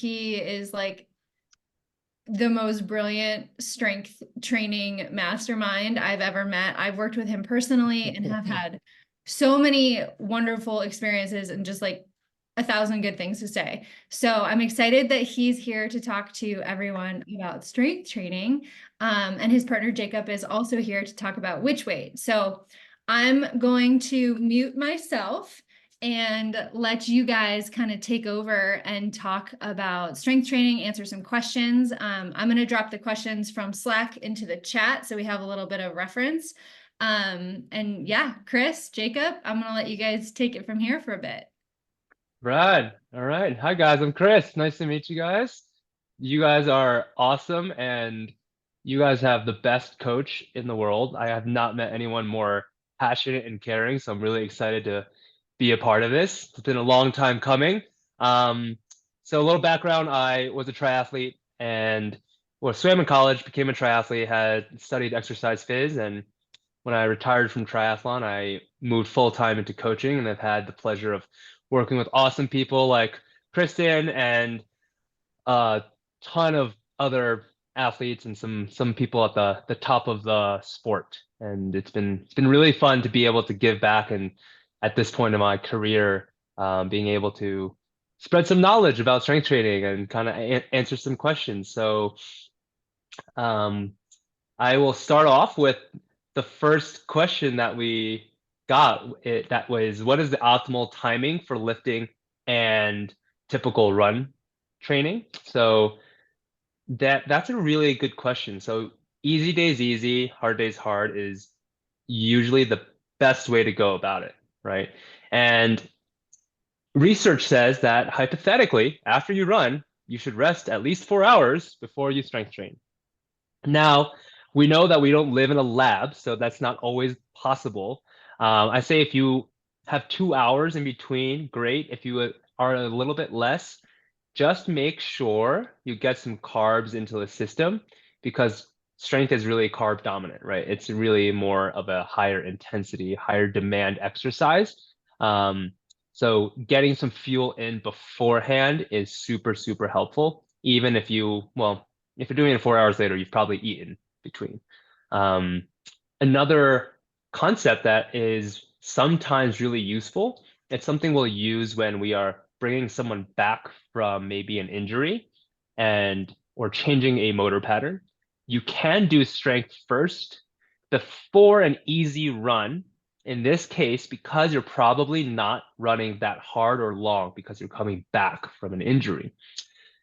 He is like the most brilliant strength training mastermind I've ever met. I've worked with him personally and have had so many wonderful experiences and just like 1,000 good things to say. So I'm excited that he's here to talk to everyone about strength training. And his partner Jacob is also here to talk about WhichWeight. So I'm going to mute myself and let you guys kind of take over and talk about strength training, answer some questions. I'm going to drop the questions from Slack into the chat so we have a little bit of reference. And yeah, Chris, Jacob, I'm going to let you guys take it from here for a bit. Brad, all right. Hi guys, I'm Chris. Nice to meet you guys. You guys are awesome and you guys have the best coach in the world. I have not met anyone more passionate and caring, so I'm really excited to be a part of this. It's been a long time coming. So a little background, I was a triathlete and swam in college, became a triathlete, had studied exercise phys, and when I retired from triathlon, I moved full time into coaching, and I've had the pleasure of working with awesome people like Kristen and a ton of other athletes and some people at the top of the sport. And it's been really fun to be able to give back, and at this point in my career, being able to spread some knowledge about strength training and kind of answer some questions. So um, I will start off with the first question that we got. That was, what is the optimal timing for lifting and typical run training? So that's a really good question. So easy days easy, hard days hard is usually the best way to go about it, right? And research says that hypothetically, after you run, you should rest at least 4 hours before you strength train. Now, we know that we don't live in a lab, so that's not always possible. I say if you have 2 hours in between, great. If you are a little bit less, just make sure you get some carbs into the system because strength is really carb dominant, right? It's really more of a higher intensity, higher demand exercise. So getting some fuel in beforehand is super, super helpful. Even if if you're doing it 4 hours later, you've probably eaten between. Um, Another concept that is sometimes really useful, it's something we'll use when we are bringing someone back from maybe an injury and or changing a motor pattern. You can do strength first before an easy run. In this case, because you're probably not running that hard or long because you're coming back from an injury.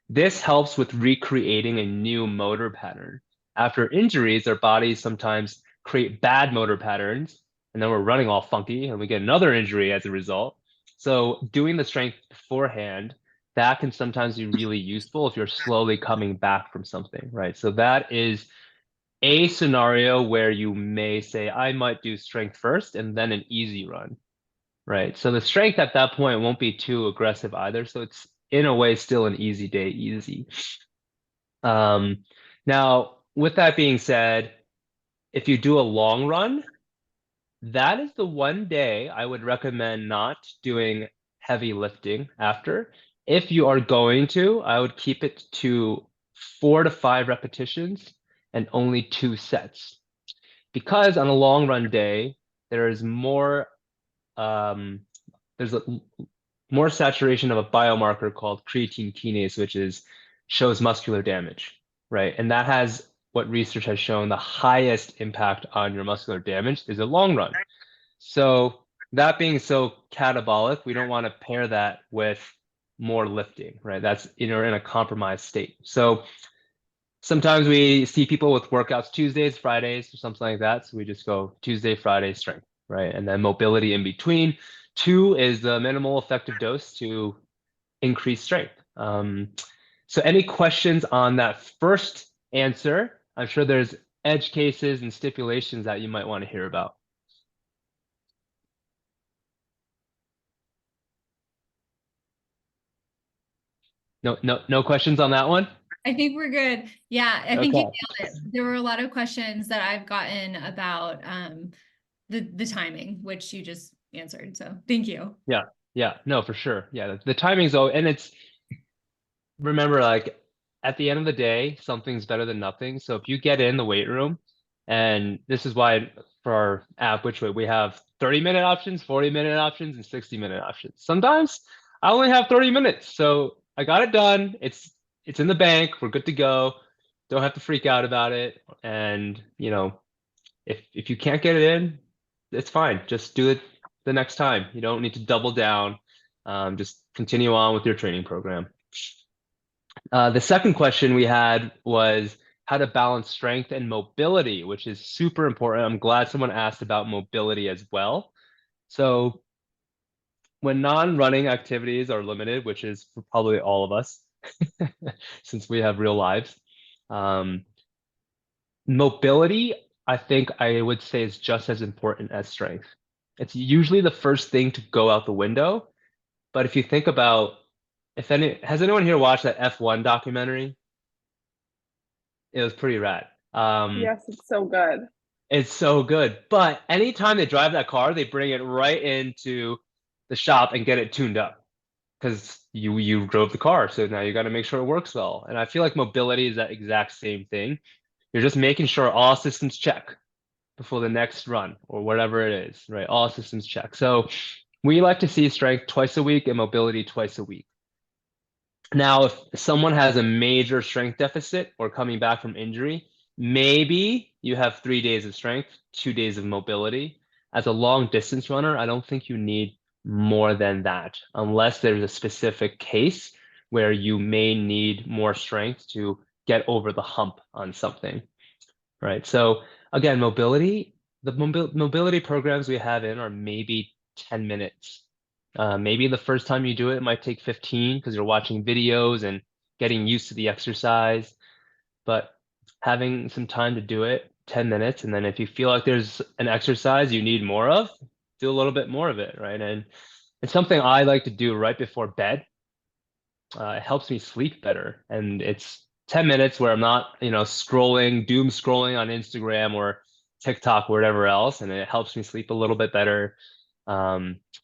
This helps with recreating a new motor pattern. After injuries, our bodies sometimes create bad motor patterns, and then we're running all funky, and we get another injury as a result. So doing the strength beforehand, that can sometimes be really useful if you're slowly coming back from something, right? So that is a scenario where you may say, I might do strength first and then an easy run, right? So the strength at that point won't be too aggressive either. So it's in a way still an easy day, easy. Now, with that being said, if you do a long run, that is the one day I would recommend not doing heavy lifting after. If you are going to, I would keep it to 4 to 5 repetitions and only 2 sets. Because on a long run day, there is more there's more saturation of a biomarker called creatine kinase, which shows muscular damage, right? And that has what research has shown the highest impact on your muscular damage is a long run. So that being so catabolic, we don't want to pair that with more lifting, right? That's you're in a compromised state. So sometimes we see people with workouts Tuesdays, Fridays, or something like that. So we just go Tuesday, Friday strength, right? And then mobility in between. 2 is the minimal effective dose to increase strength. So any questions on that first answer? I'm sure there's edge cases and stipulations that you might want to hear about. No questions on that one? I think we're good. Yeah, I think you Okay. nailed it. There were a lot of questions that I've gotten about the timing, which you just answered. So thank you. Yeah. Yeah. No, for sure. Yeah. The timing's, and remember, like at the end of the day, something's better than nothing. So if you get in the weight room, and this is why for our app, WhichWeight, we have 30-minute options, 40-minute options, and 60-minute options. Sometimes I only have 30 minutes, so I got it done. It's in the bank. We're good to go. Don't have to freak out about it. And if you can't get it in, it's fine. Just do it the next time. You don't need to double down. Just continue on with your training program. The second question we had was how to balance strength and mobility, which is super important. I'm glad someone asked about mobility as well. So when non-running activities are limited, which is for probably all of us, since we have real lives, um, mobility, I think I would say is just as important as strength. It's usually the first thing to go out the window. But if you think about, if any, has anyone here watched that F1 documentary? It was pretty rad. Yes, it's so good. It's so good. But anytime they drive that car, they bring it right into the shop and get it tuned up because you drove the car. So now you got to make sure it works well. And I feel like mobility is that exact same thing. You're just making sure all systems check before the next run or whatever it is, right? All systems check. So we like to see strength twice a week and mobility twice a week. Now, if someone has a major strength deficit or coming back from injury, maybe you have 3 days of strength, 2 days of mobility. As a long distance runner, I don't think you need more than that, unless there's a specific case where you may need more strength to get over the hump on something, right? So again, mobility programs we have in are maybe 10 minutes. Maybe the first time you do it, it might take 15 because you're watching videos and getting used to the exercise. But having some time to do it, 10 minutes, and then if you feel like there's an exercise you need more of, do a little bit more of it, right? And it's something I like to do right before bed. It helps me sleep better. And it's 10 minutes where I'm not, doom scrolling on Instagram or TikTok or whatever else. And it helps me sleep a little bit better.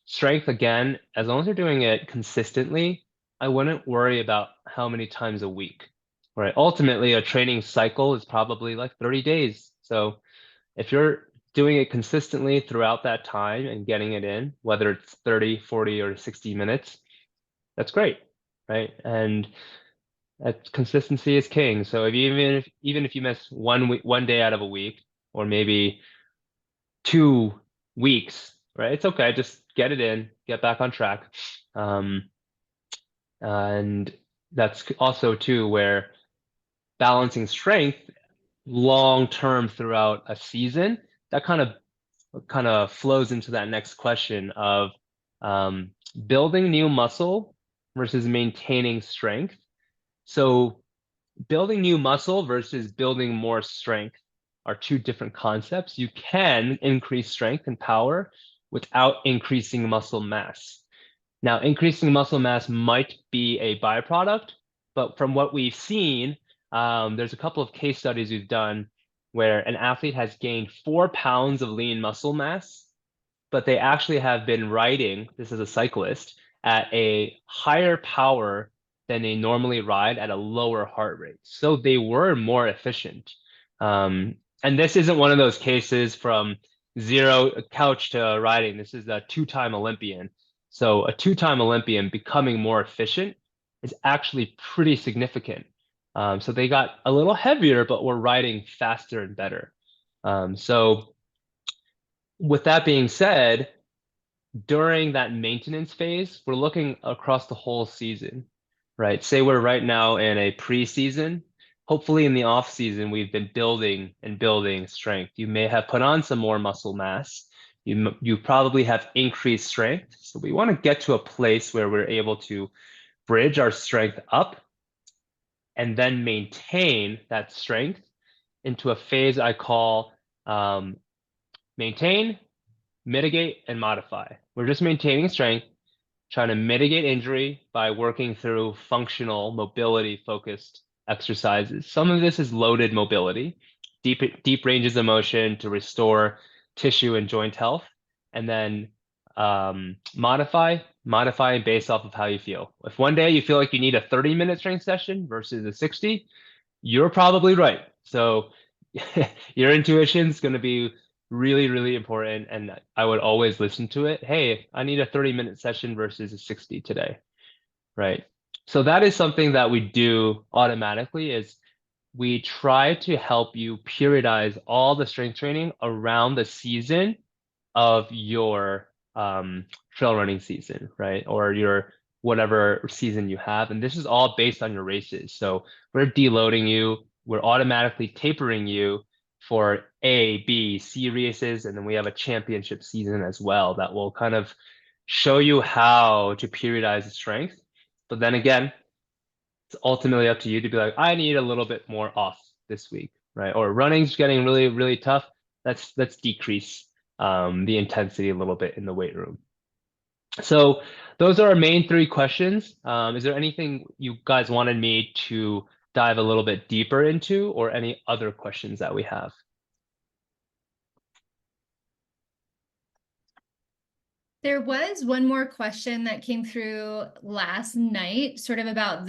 Strength, again, as long as you're doing it consistently, I wouldn't worry about how many times a week, right? Ultimately, a training cycle is probably like 30 days. So if you're doing it consistently throughout that time and getting it in, whether it's 30, 40, or 60 minutes, that's great, right? And that consistency is king. So if you, even if you miss 1 day out of a week, or maybe 2 weeks, right? It's okay. Just get it in, get back on track. And that's also too where balancing strength long term throughout a season, that kind of flows into that next question of building new muscle versus maintaining strength. So building new muscle versus building more strength are two different concepts. You can increase strength and power without increasing muscle mass. Now, increasing muscle mass might be a byproduct, but from what we've seen, there's a couple of case studies we've done where an athlete has gained 4 pounds of lean muscle mass, but they actually have been riding, this is a cyclist, at a higher power than they normally ride at a lower heart rate. So they were more efficient. And this isn't one of those cases from zero couch to riding. This is a two-time Olympian. So a two-time Olympian becoming more efficient is actually pretty significant. So they got a little heavier, but were riding faster and better. So with that being said, during that maintenance phase, we're looking across the whole season, right? Say we're right now in a preseason. Hopefully, in the off season, we've been building and building strength. You may have put on some more muscle mass. You probably have increased strength. So we want to get to a place where we're able to bridge our strength up and then maintain that strength into a phase I call maintain, mitigate, and modify. We're just maintaining strength, trying to mitigate injury by working through functional mobility focused exercises. Some of this is loaded mobility, deep ranges of motion to restore tissue and joint health, and then modify modifying based off of how you feel. If one day you feel like you need a 30-minute strength session versus a 60, you're probably right. So your intuition is going to be really, really important. And I would always listen to it. Hey, I need a 30-minute session versus a 60 today, right? So that is something that we do automatically is we try to help you periodize all the strength training around the season of your trail running season, right? Or your whatever season you have. And this is all based on your races. So we're deloading you, we're automatically tapering you for A, B, C races, and then we have a championship season as well that will kind of show you how to periodize the strength. But then again, it's ultimately up to you to be like, I need a little bit more off this week, right? Or running's getting really, really tough. Let's decrease the intensity a little bit in the weight room. So those are our main three questions. Is there anything you guys wanted me to dive a little bit deeper into, or any other questions that we have? There was one more question that came through last night, sort of about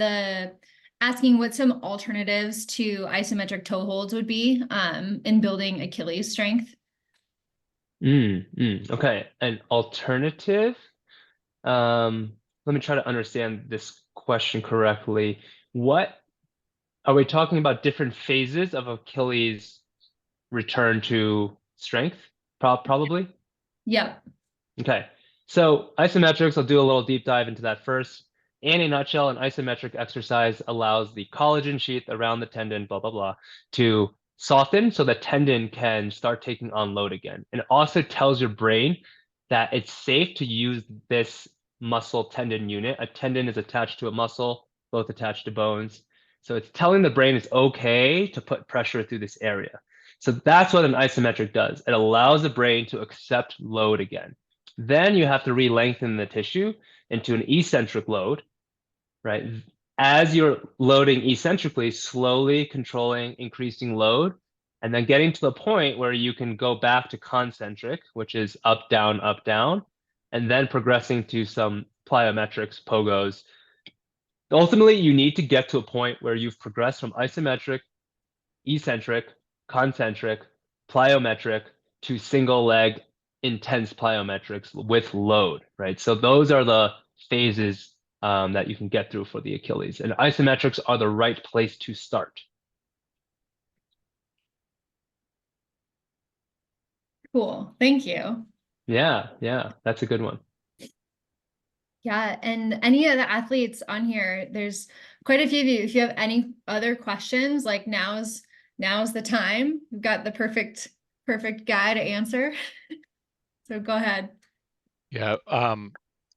asking what some alternatives to isometric toe holds would be in building Achilles strength. Okay, an alternative. Let me try to understand this question correctly. What are we talking about? Different phases of Achilles return to strength? Probably. Yep. Okay, so isometrics, I'll do a little deep dive into that first. In a nutshell, an isometric exercise allows the collagen sheath around the tendon, blah, blah, blah, to soften so the tendon can start taking on load again. And it also tells your brain that it's safe to use this muscle tendon unit. A tendon is attached to a muscle, both attached to bones. So it's telling the brain it's okay to put pressure through this area. So that's what an isometric does. It allows the brain to accept load again. Then you have to re-lengthen the tissue into an eccentric load, right? As you're loading eccentrically, slowly controlling increasing load, and then getting to the point where you can go back to concentric, which is up, down, and then progressing to some plyometrics, pogos. Ultimately, you need to get to a point where you've progressed from isometric, eccentric, concentric, plyometric to single leg intense plyometrics with load, right? So those are the phases that you can get through for the Achilles, and isometrics are the right place to start. Cool. Thank you. Yeah, that's a good one. Yeah, and any of the athletes on here, there's quite a few of you. If you have any other questions, like now's the time. We've got the perfect guy to answer. So go ahead. Yeah,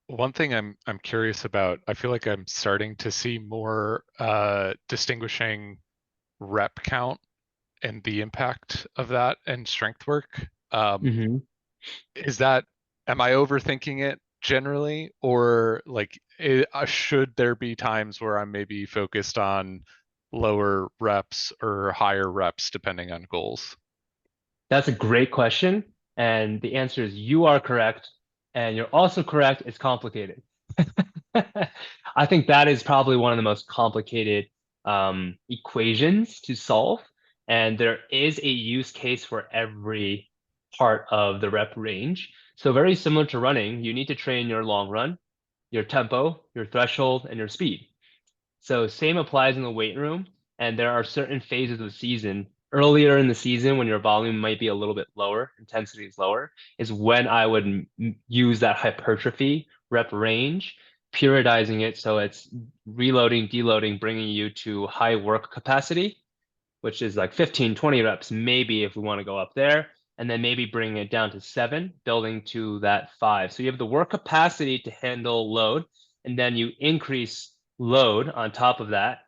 one thing I'm curious about, I feel like I'm starting to see more distinguishing rep count and the impact of that and strength work. Is that, am I overthinking it generally, or like should there be times where I'm maybe focused on lower reps or higher reps depending on goals? That's a great question. And the answer is you are correct. And you're also correct, it's complicated. I think that is probably one of the most complicated equations to solve. And there is a use case for every part of the rep range. So very similar to running, you need to train your long run, your tempo, your threshold, and your speed. So same applies in the weight room. And there are certain phases of the season. Earlier in the season, when your volume might be a little bit lower, intensity is lower, is when I would use that hypertrophy rep range, periodizing it so it's reloading, deloading, bringing you to high work capacity, which is like 15, 20 reps, maybe if we want to go up there, and then maybe bringing it down to 7, building to that 5. So you have the work capacity to handle load, and then you increase load on top of that.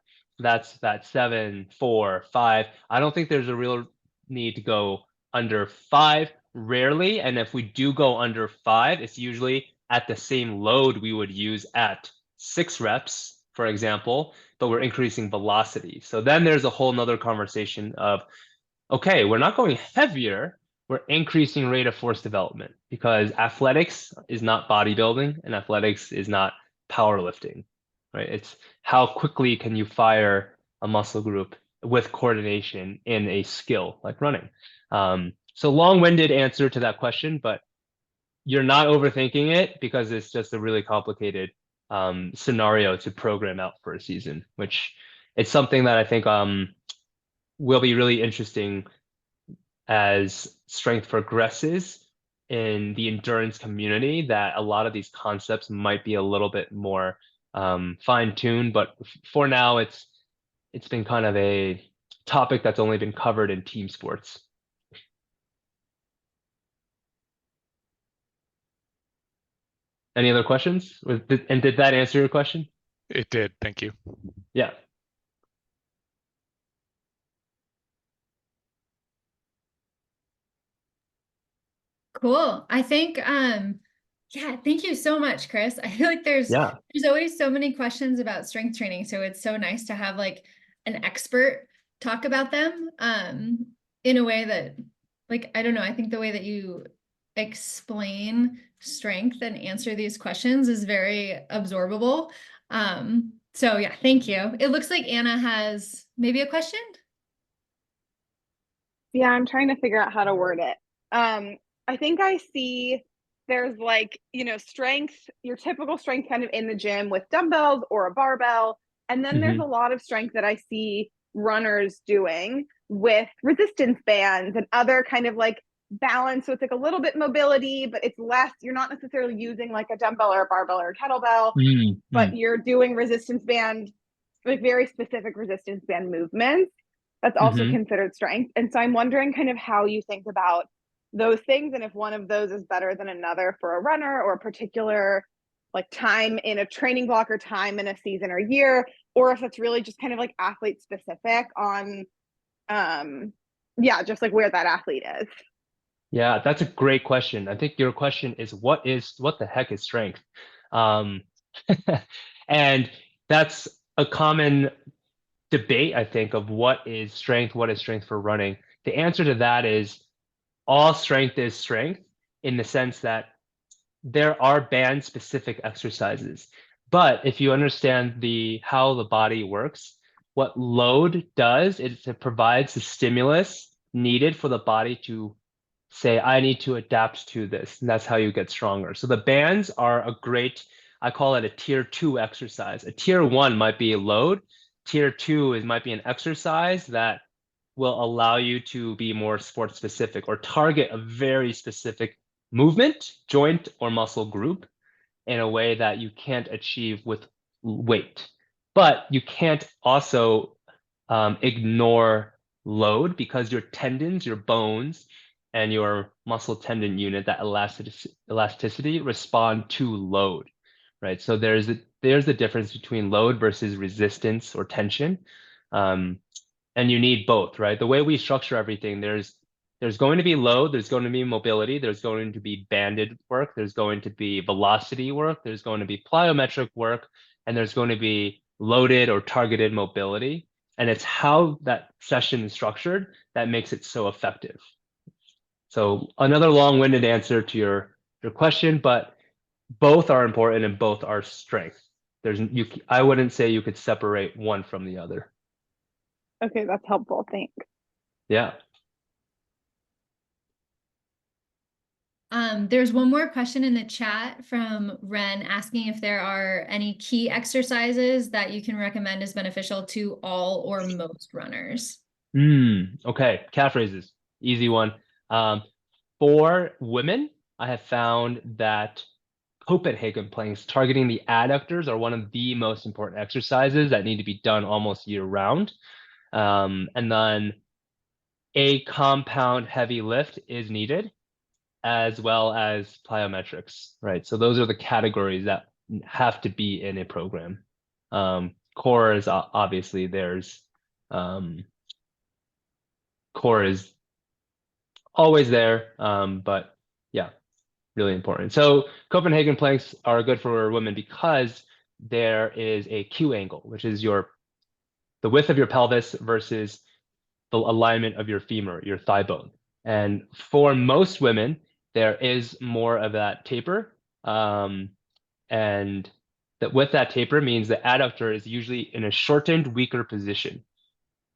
That's that 7, 4, 5. I don't think there's a real need to go under 5, rarely. And if we do go under 5, it's usually at the same load we would use at 6 reps, for example, but we're increasing velocity. So then there's a whole nother conversation of, okay, we're not going heavier, we're increasing rate of force development, because athletics is not bodybuilding and athletics is not powerlifting, right? It's how quickly can you fire a muscle group with coordination in a skill like running. So long-winded answer to that question, but you're not overthinking it, because it's just a really complicated scenario to program out for a season, which it's something that I think will be really interesting as strength progresses in the endurance community, that a lot of these concepts might be a little bit more fine-tuned. But for now, it's been kind of a topic that's only been covered in team sports. Any other questions? And did that answer your question? It did. Thank you. Yeah. Cool. I think, yeah, thank you so much, Chris. I feel like there's always so many questions about strength training. So it's so nice to have like an expert talk about them in a way that, like, I don't know, I think the way that you explain strength and answer these questions is very absorbable. So yeah, thank you. It looks like Anna has maybe a question. Yeah, I'm trying to figure out how to word it. I think I see there's like, strength, your typical strength kind of in the gym with dumbbells or a barbell. And then there's a lot of strength that I see runners doing with resistance bands and other kind of like balance. So it's like a little bit mobility, but it's less, you're not necessarily using like a dumbbell or a barbell or a kettlebell, but you're doing resistance band, like very specific resistance band movements. That's also considered strength. And so I'm wondering kind of how you think about those things, and if one of those is better than another for a runner, or a particular like time in a training block or time in a season or year, or if it's really just kind of like athlete specific on just like where that athlete is. Yeah, that's a great question. I think your question is what the heck is strength? And that's a common debate, I think, of what is strength for running. The answer to that is all strength is strength, in the sense that there are band specific exercises. But if you understand how the body works, what load does is it provides the stimulus needed for the body to say, I need to adapt to this. And that's how you get stronger. So the bands are a great, I call it a tier 2 exercise. A tier 1 might be a load. Tier 2 might be an exercise that will allow you to be more sport specific or target a very specific movement, joint, or muscle group in a way that you can't achieve with weight. But you can't also ignore load, because your tendons, your bones, and your muscle tendon unit, that elasticity, respond to load, right? So there's a difference between load versus resistance or tension. And you need both, right? The way we structure everything, there's going to be load, there's going to be mobility, there's going to be banded work, there's going to be velocity work, there's going to be plyometric work, and there's going to be loaded or targeted mobility. And it's how that session is structured that makes it so effective. So another long-winded answer to your question, but both are important and both are strength. I wouldn't say you could separate one from the other. Okay, that's helpful. Thanks. Yeah. There's one more question in the chat from Ren asking if there are any key exercises that you can recommend as beneficial to all or most runners. Okay, calf raises, easy one. For women, I have found that Copenhagen planks targeting the adductors are one of the most important exercises that need to be done almost year round. And then a compound heavy lift is needed, as well as plyometrics, right? So those are the categories that have to be in a program. Core is obviously core is always there, but yeah, really important. So Copenhagen planks are good for women because there is a Q angle, which is the width of your pelvis versus the alignment of your femur, your thigh bone. And for most women, there is more of that taper. And that with that taper means the adductor is usually in a shortened, weaker position.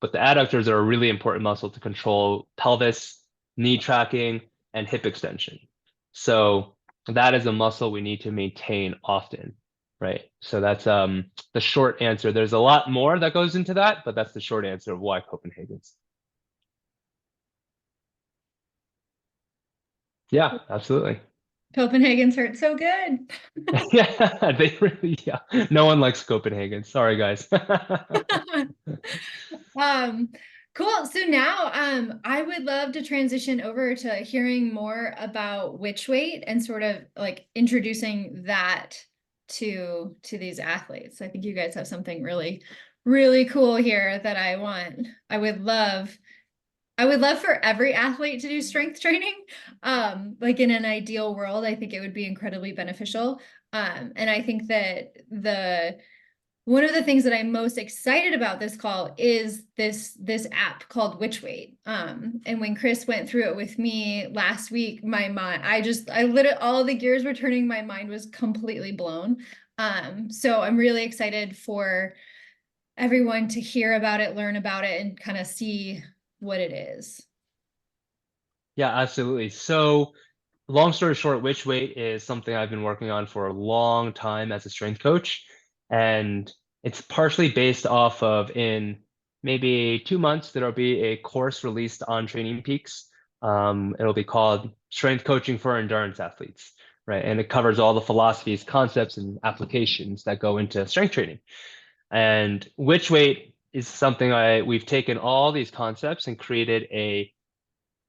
But the adductors are a really important muscle to control pelvis, knee tracking, and hip extension. So that is a muscle we need to maintain often, right? So that's the short answer. There's a lot more that goes into that, but that's the short answer of why Copenhagen's. Yeah, absolutely. Copenhagen's hurt so good. Yeah, they really, yeah. No one likes Copenhagen. Sorry, guys. Cool. So now I would love to transition over to hearing more about WhichWeight and sort of like introducing that to these athletes. I think you guys have something really, really cool here that I would love for every athlete to do strength training. Like in an ideal world, I think it would be incredibly beneficial. And I think that one of the things that I'm most excited about this call is this app called WhichWeight. And when Chris went through it with me last week, my mind, I literally, all the gears were turning, my mind was completely blown. So I'm really excited for everyone to hear about it, learn about it, and kind of see what it is. Yeah, absolutely. So long story short, WhichWeight is something I've been working on for a long time as a strength coach. And it's partially based off of in maybe 2 months, there'll be a course released on Training Peaks. It'll be called Strength Coaching for Endurance Athletes, right? And it covers all the philosophies, concepts, and applications that go into strength training. And WhichWeight is something we've taken all these concepts and created a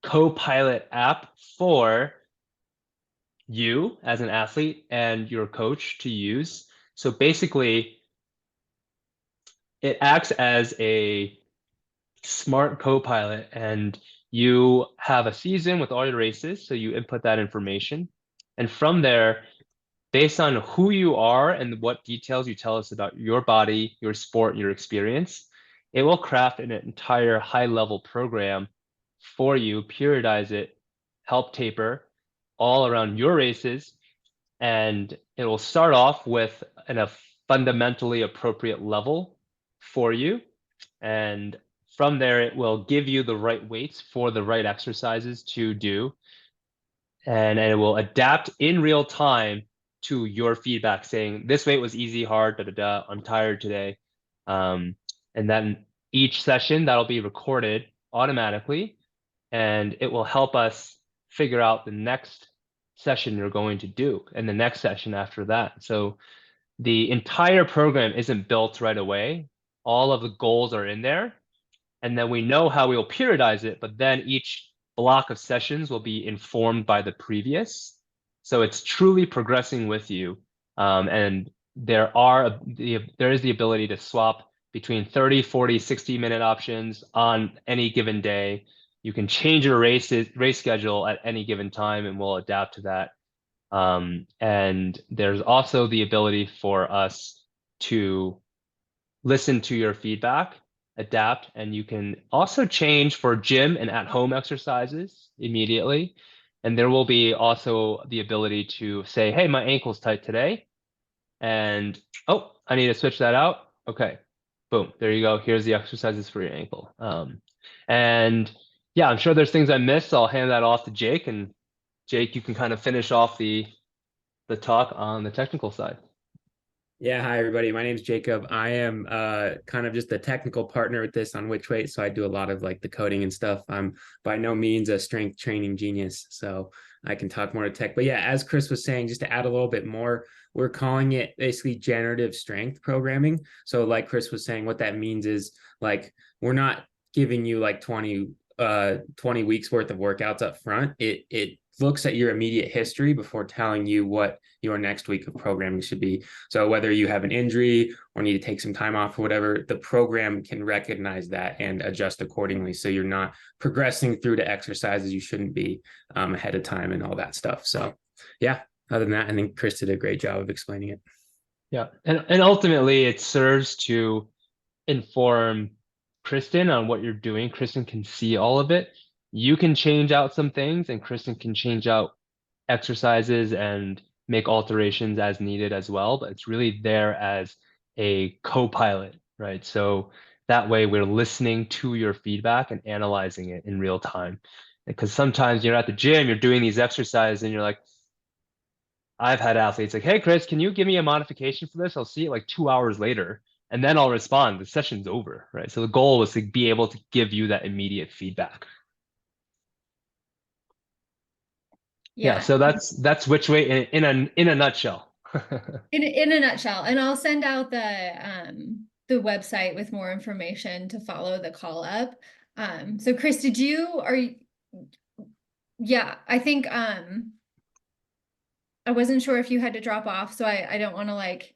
co-pilot app for you as an athlete and your coach to use. So basically, it acts as a smart co-pilot, and you have a season with all your races. So you input that information. And from there, based on who you are and what details you tell us about your body, your sport, your experience, it will craft an entire high-level program for you, periodize it, help taper all around your races, and it will start off with a fundamentally appropriate level for you. And from there, it will give you the right weights for the right exercises to do. And it will adapt in real time to your feedback saying, this weight was easy, hard, I'm tired today. And then each session that'll be recorded automatically, and it will help us figure out the next session you're going to do and the next session after that. So the entire program isn't built right away. All of the goals are in there, and then we know how we will periodize it, but then each block of sessions will be informed by the previous. So it's truly progressing with you. And there is the ability to swap between 30, 40, 60-minute options on any given day. You can change your race schedule at any given time, and we'll adapt to that. And there's also the ability for us to listen to your feedback, adapt, and you can also change for gym and at-home exercises immediately. And there will be also the ability to say, hey, my ankle's tight today. And, oh, I need to switch that out. Okay, boom, there you go. Here's the exercises for your ankle. And yeah, I'm sure there's things I missed. So I'll hand that off to Jake, and Jake, you can kind of finish off the talk on the technical side. Yeah, hi everybody. My name is Jacob. I am kind of just a technical partner with this on WhichWeight, so I do a lot of like the coding and stuff. I'm by no means a strength training genius, so I can talk more to tech. But yeah, as Chris was saying, just to add a little bit more, we're calling it basically generative strength programming. So like Chris was saying, what that means is like we're not giving you like 20 weeks worth of workouts up front. It looks at your immediate history before telling you what your next week of programming should be. So whether you have an injury or need to take some time off or whatever, the program can recognize that and adjust accordingly. So you're not progressing through to exercises you shouldn't be ahead of time and all that stuff. So yeah, other than that, I think Chris did a great job of explaining it. Yeah, and ultimately it serves to inform Kristen on what you're doing. Kristen can see all of it. You can change out some things, and Kristen can change out exercises and make alterations as needed as well, but it's really there as a co-pilot, right? So that way we're listening to your feedback and analyzing it in real time. Because sometimes you're at the gym, you're doing these exercises and you're like, I've had athletes like, hey, Chris, can you give me a modification for this? I'll see it like 2 hours later, and then I'll respond. The session's over, right? So the goal was to be able to give you that immediate feedback. Yeah, so that's WhichWeight in a nutshell. In a nutshell. And I'll send out the website with more information to follow the call up. So Chris, yeah, I think I wasn't sure if you had to drop off, so I don't want to like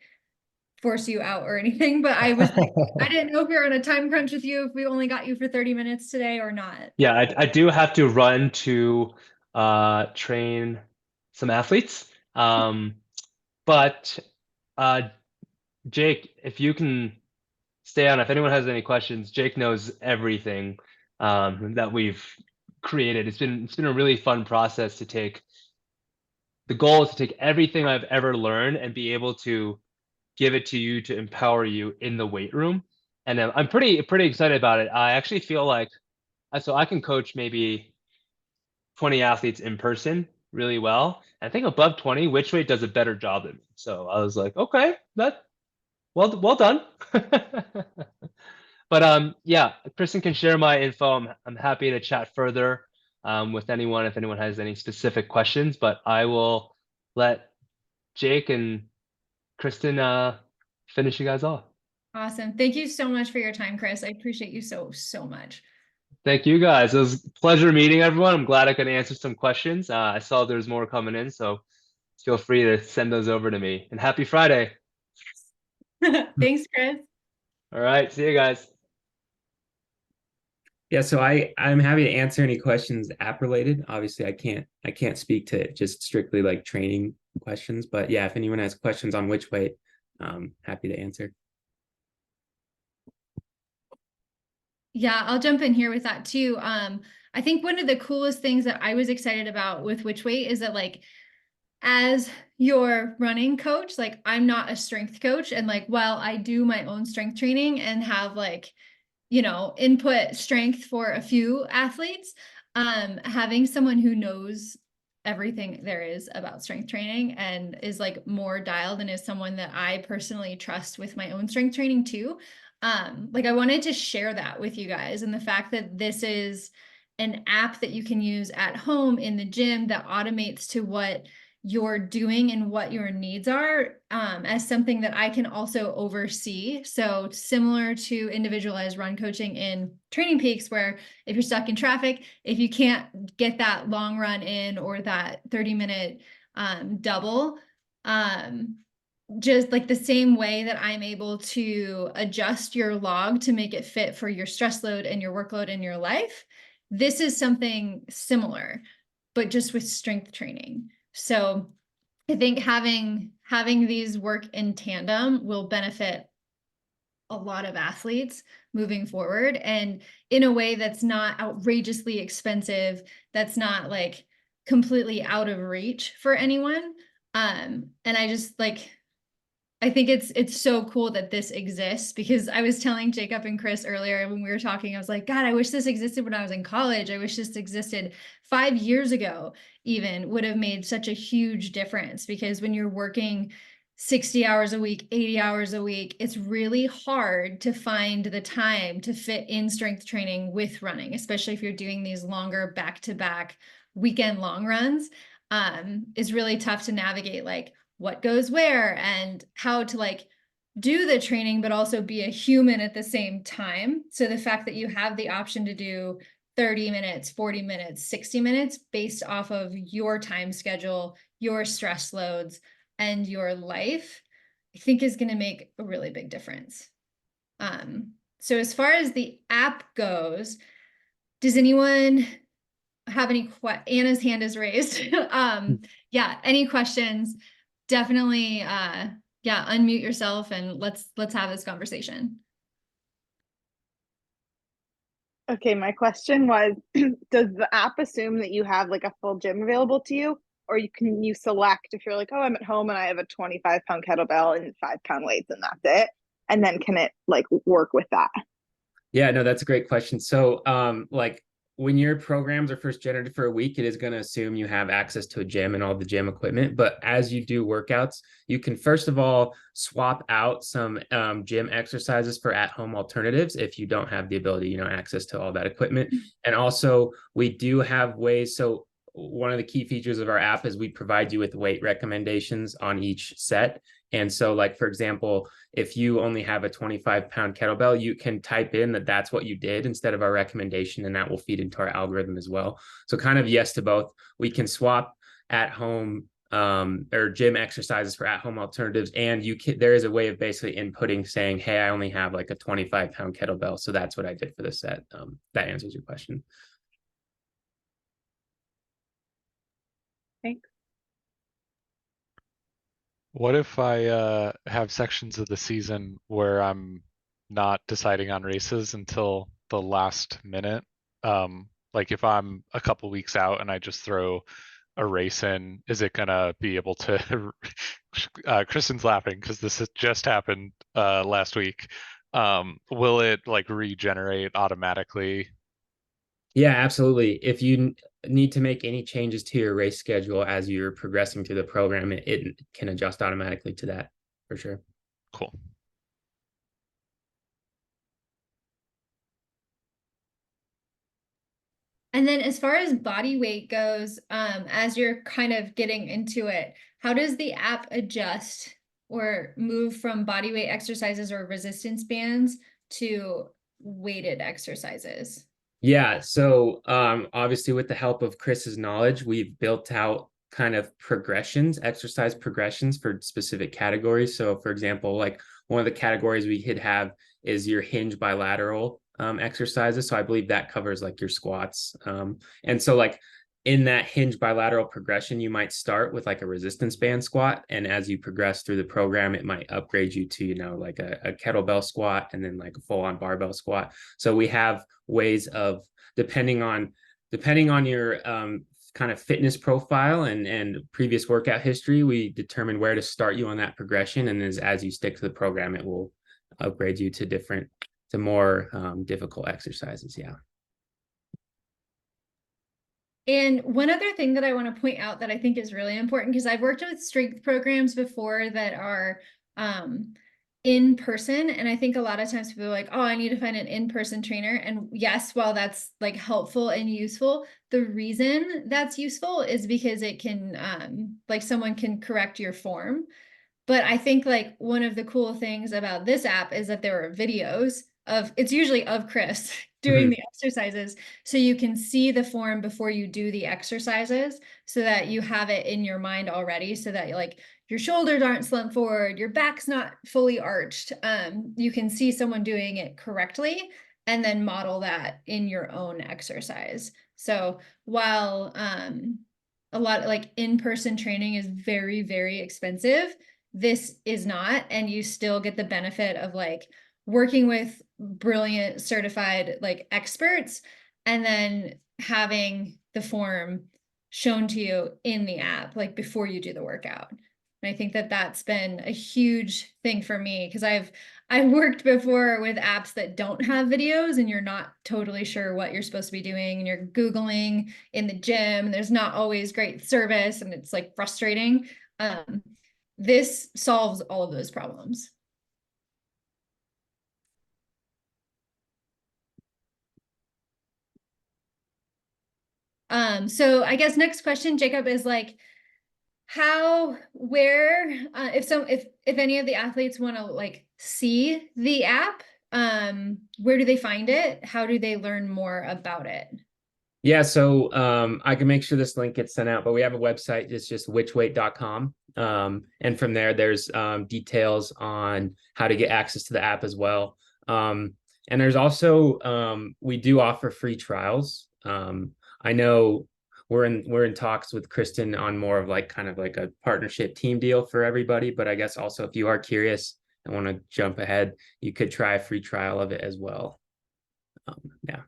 force you out or anything, but I was like, I didn't know if we were on a time crunch with you, if we only got you for 30 minutes today or not. Yeah, I do have to run to train some athletes. But Jake, if you can stay on, if anyone has any questions, Jake knows everything that we've created. It's been a really fun process to take. The goal is to take everything I've ever learned and be able to give it to you to empower you in the weight room. And I'm pretty excited about it. I actually feel like so I can coach maybe 20 athletes in person really well. I think above 20, WhichWeight does a better job than me. So I was like, okay, that well done. But yeah, Kristen can share my info. I'm happy to chat further with anyone if anyone has any specific questions. But I will let Jake and Kristen finish you guys off. Awesome. Thank you so much for your time, Chris. I appreciate you so much. Thank you guys. It was a pleasure meeting everyone. I'm glad I could answer some questions. I saw there's more coming in, so feel free to send those over to me. And happy Friday. Thanks, Chris. All right. See you guys. Yeah, so I'm happy to answer any questions app related. Obviously, I can't speak to just strictly like training questions, but yeah, if anyone has questions on WhichWeight, happy to answer. Yeah, I'll jump in here with that too. I think one of the coolest things that I was excited about with WhichWeight is that like as your running coach, like I'm not a strength coach, and like while I do my own strength training and have like, you know, input strength for a few athletes, having someone who knows everything there is about strength training and is like more dialed and is someone that I personally trust with my own strength training too. Like I wanted to share that with you guys, and the fact that this is an app that you can use at home in the gym that automates to what you're doing and what your needs are, as something that I can also oversee. So similar to individualized run coaching in Training Peaks, where if you're stuck in traffic, if you can't get that long run in or that 30-minute double, just like the same way that I'm able to adjust your log to make it fit for your stress load and your workload in your life, this is something similar, but just with strength training. So I think having these work in tandem will benefit a lot of athletes moving forward, and in a way that's not outrageously expensive, that's not like completely out of reach for anyone. And I just like, I think it's so cool that this exists, because I was telling Jacob and Chris earlier when we were talking, I was like, God, I wish this existed when I was in college. I wish this existed 5 years ago, even would have made such a huge difference, because when you're working 60 hours a week, 80 hours a week, it's really hard to find the time to fit in strength training with running, especially if you're doing these longer back-to-back weekend long runs. It's really tough to navigate like what goes where and how to like do the training, but also be a human at the same time. So the fact that you have the option to do 30 minutes, 40 minutes, 60 minutes based off of your time schedule, your stress loads, and your life, I think is going to make a really big difference. So as far as the app goes, does anyone have any Anna's hand is raised. Yeah, any questions? Definitely yeah, unmute yourself and let's have this conversation. Okay, my question was, does the app assume that you have like a full gym available to you? Or you select if you're like, oh, I'm at home and I have a 25-pound kettlebell and 5-pound weights and that's it. And then can it like work with that? Yeah, no, that's a great question. So, like when your programs are first generated for a week, it is going to assume you have access to a gym and all the gym equipment. But as you do workouts, you can first of all swap out some gym exercises for at-home alternatives if you don't have the ability, access to all that equipment. And also, we do have ways. So one of the key features of our app is we provide you with weight recommendations on each set. And so, like, for example, if you only have a 25-pound kettlebell, you can type in that that's what you did instead of our recommendation, and that will feed into our algorithm as well. So kind of yes to both. We can swap at home or gym exercises for at home alternatives. And there is a way of basically inputting saying, hey, I only have like a 25-pound kettlebell. So that's what I did for this set. That answers your question. Thanks. What if I have sections of the season where I'm not deciding on races until the last minute? Like if I'm a couple weeks out and I just throw a race in, is it gonna be able to? Kristen's laughing because this has just happened last week. Will it like regenerate automatically? Yeah, absolutely. If you need to make any changes to your race schedule as you're progressing through the program, it can adjust automatically to that for sure. Cool. And then as far as body weight goes, as you're kind of getting into it, how does the app adjust or move from body weight exercises or resistance bands to weighted exercises? Yeah, so obviously with the help of Chris's knowledge, we've built out kind of exercise progressions for specific categories. So for example, like one of the categories we could have is your hinge bilateral exercises. So I believe that covers like your squats. And so like in that hinge bilateral progression, you might start with like a resistance band squat. And as you progress through the program, it might upgrade you to, like a kettlebell squat and then like a full on barbell squat. So we have ways of depending on your kind of fitness profile and previous workout history, we determine where to start you on that progression. And as you stick to the program, it will upgrade you to more difficult exercises. Yeah. And one other thing that I want to point out that I think is really important, because I've worked with strength programs before that are in person. And I think a lot of times people are like, oh, I need to find an in-person trainer. And yes, while that's like helpful and useful, the reason that's useful is because it can like someone can correct your form. But I think like one of the cool things about this app is that there are videos it's usually of Chris doing the exercises. So you can see the form before you do the exercises so that you have it in your mind already so that like your shoulders aren't slumped forward, your back's not fully arched. You can see someone doing it correctly and then model that in your own exercise. So while a lot like in-person training is very, very expensive, this is not, and you still get the benefit of like working with brilliant certified like experts and then having the form shown to you in the app like before you do the workout. And I think that that's been a huge thing for me because I've worked before with apps that don't have videos and you're not totally sure what you're supposed to be doing and you're Googling in the gym and there's not always great service and it's like frustrating. This solves all of those problems. So I guess next question, Jacob, is like, if any of the athletes want to like see the app, where do they find it? How do they learn more about it? Yeah, so I can make sure this link gets sent out, but we have a website. It's just whichweight.com. And from there's details on how to get access to the app as well. And there's also we do offer free trials. I know we're in talks with Kristen on more of like kind of like a partnership team deal for everybody, but I guess also if you are curious and want to jump ahead, you could try a free trial of it as well. Yeah.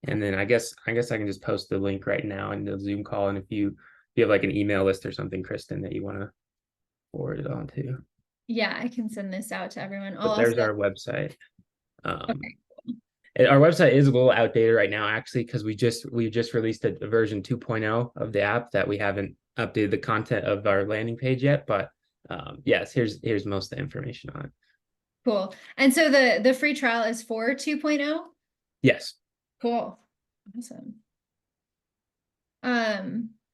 And then I guess I can just post the link right now in the Zoom call. And if you have like an email list or something, Kristen, that you want to forward it on to. Yeah, I can send this out to everyone. But there's our website. Okay. Our website is a little outdated right now, actually, because we just released a version 2.0 of the app that we haven't updated the content of our landing page yet. But yes, here's most of the information on it. Cool. And so the free trial is for 2.0? Yes. Cool. Awesome.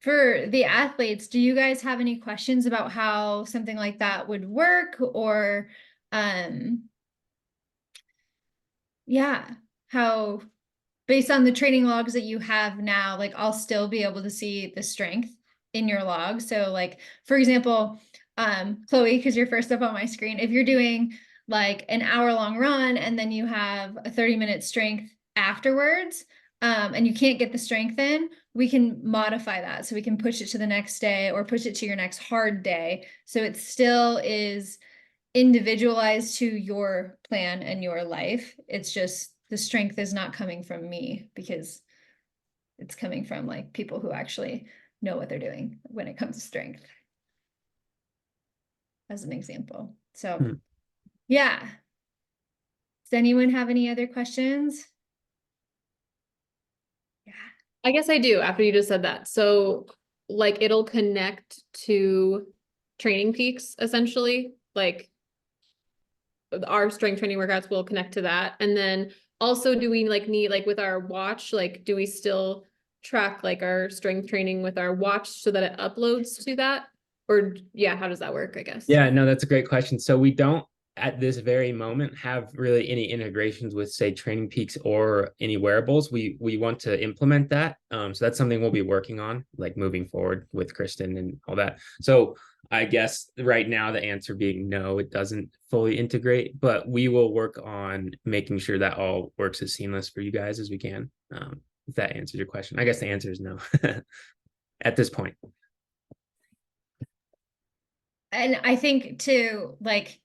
For the athletes, do you guys have any questions about how something like that would work, or yeah, how based on the training logs that you have now, like I'll still be able to see the strength in your log. So like, for example, Chloe, because you're first up on my screen, if you're doing like an hour-long run and then you have a 30-minute strength afterwards, and you can't get the strength in, we can modify that. So we can push it to the next day or push it to your next hard day. So it still is individualized to your plan and your life. It's just the strength is not coming from me because it's coming from like people who actually know what they're doing when it comes to strength, as an example. So yeah. Does anyone have any other questions? Yeah. I guess I do after you just said that. So like it'll connect to Training Peaks essentially, like our strength training workouts will connect to that. And then also do we like need like with our watch, like do we still track like our strength training with our watch so that it uploads to that? Or yeah, how does that work, I guess? Yeah, no, that's a great question. So we don't at this very moment have really any integrations with, say, Training Peaks or any wearables. We want to implement that. So that's something we'll be working on, like moving forward with Kristen and all that. So I guess right now the answer being no, it doesn't fully integrate, but we will work on making sure that all works as seamless for you guys as we can. If that answers your question. I guess the answer is no at this point. And I think to like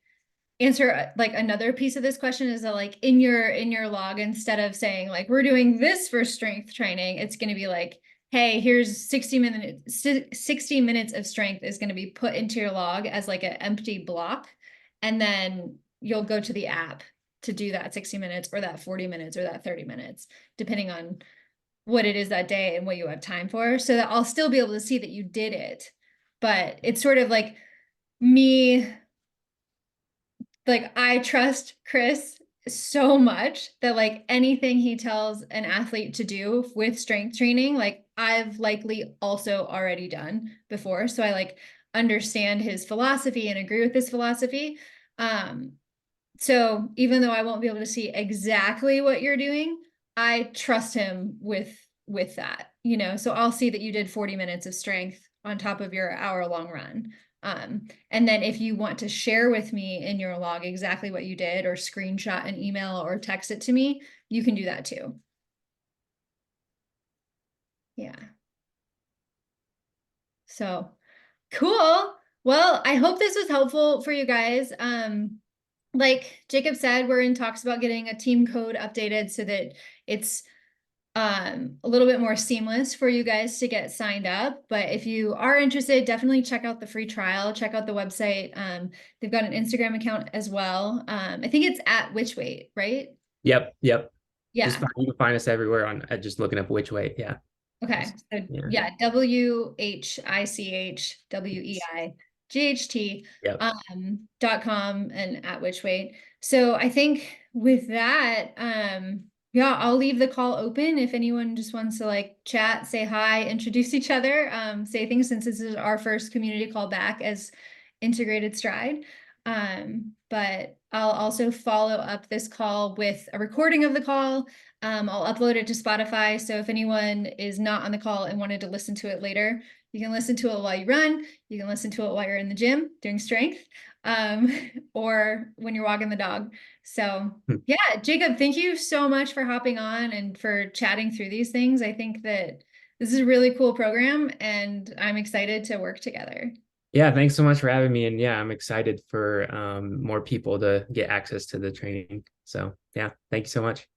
answer like another piece of this question is that like in your log, instead of saying like we're doing this for strength training, it's going to be like, hey, here's 60 minutes of strength is going to be put into your log as like an empty block, and then you'll go to the app to do that 60 minutes or that 40 minutes or that 30 minutes depending on what it is that day and what you have time for, so that I'll still be able to see that you did it. But it's sort of like me, like I trust Chris so much that like anything he tells an athlete to do with strength training, like I've likely also already done before. So I like understand his philosophy and agree with his philosophy. So even though I won't be able to see exactly what you're doing, I trust him with that, you know. So I'll see that you did 40 minutes of strength on top of your hour-long run. And then if you want to share with me in your log exactly what you did, or screenshot an email or text it to me, you can do that too. Yeah. So cool. Well, I hope this was helpful for you guys. Like Jacob said, we're in talks about getting a team code updated so that it's a little bit more seamless for you guys to get signed up. But if you are interested, definitely check out the free trial, check out the website. They've got an Instagram account as well. I think it's at WhichWeight, right? Yep. Yeah. You can find us everywhere on just looking up WhichWeight. Yeah. Okay. So yeah, WhichWeight .com and at WhichWeight. So I think with that, yeah, I'll leave the call open if anyone just wants to like chat, say hi, introduce each other, say things, since this is our first community call back as Integrated Stride. But I'll also follow up this call with a recording of the call. I'll upload it to Spotify. So if anyone is not on the call and wanted to listen to it later, you can listen to it while you run. You can listen to it while you're in the gym doing strength, or when you're walking the dog. So yeah, Jacob, thank you so much for hopping on and for chatting through these things. I think that this is a really cool program and I'm excited to work together. Yeah, thanks so much for having me. And yeah, I'm excited for more people to get access to the training. So yeah, thank you so much.